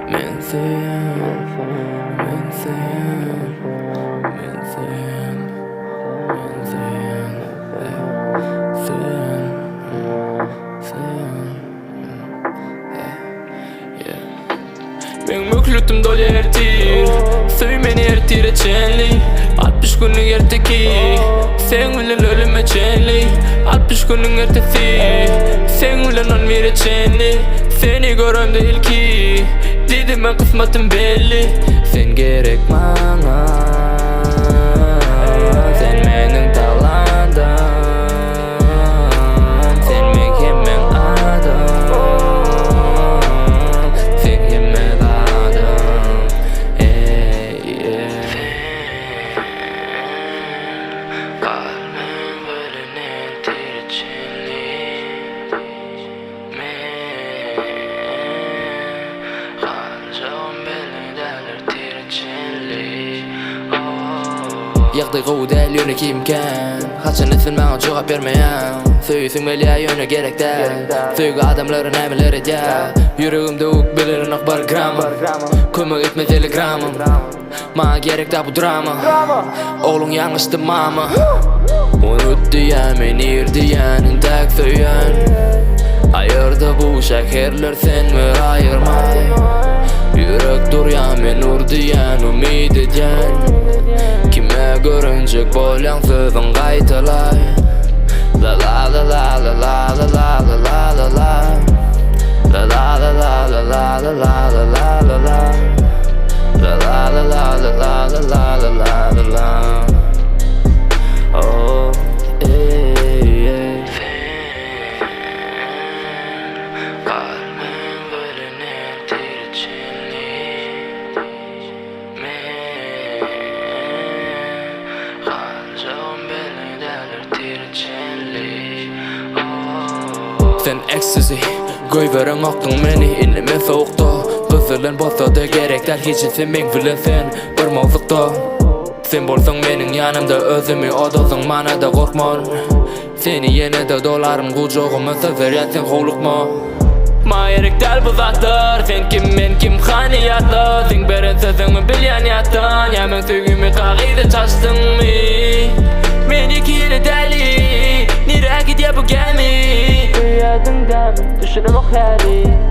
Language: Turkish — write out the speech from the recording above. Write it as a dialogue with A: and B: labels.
A: Men seýen, men seýen, men seýen, men seýen, seýen, seýen, men möklütüm dol ertir, söý meni ertir eçenli. 60 günlük erteki, sen bilen ölüme çenli. 60 günlük ertesi, sen bilen on bir eçenli. Seni görümde ilki, dedim ben kısmetim belli. Sen gerek bana, sen benim talandım. Sen mekemem adam, sen yemek adam. Kalbim bölünen tirçinli. Yaqdy gowdal ýöne kimken, haçan etsin maňa jogap bermeýän. Söýsüň belä ýöne gerekdäl, söýgi adamlaryň nämeleri edýär. Ýüregimde uk bilerin akbar grama, kömek etme telegramym. Maňa gerekdä bu drama, ogluň ýaňyşdy mama. Unutdyýan meni irdiýän, intak söýän. Ayırdı bu şekerler sen mi ayırmay. Yürek duryan men urdiyan umid edyan. Kime görünecek bolan sözün qaytalay. La la la la la la la la la la la la. La la la la la la la la la la la la. La la la la la la la la la la la. Oh, sen ecstasy, göýberem okdyň meni inime soğukda. Gözlerden bolsa da gerekler hiç sen men bilen sen bir mowzukda. Sen bolsaň meniň ýanymda özümi odasyň manada gorkman. Seni ýene-de dolarym gujogyma severýän sen howlukma. Ma gerekdäl bu zatlar, sen kim men kim haniýatly. Sen beren sözüňi bilýän ýatan, ýa-men söýgümi gagyda çaşdyňmy? Meni kili däli, nire gidýär bu gemi? Ýadyňdamy düşünüm ok häli.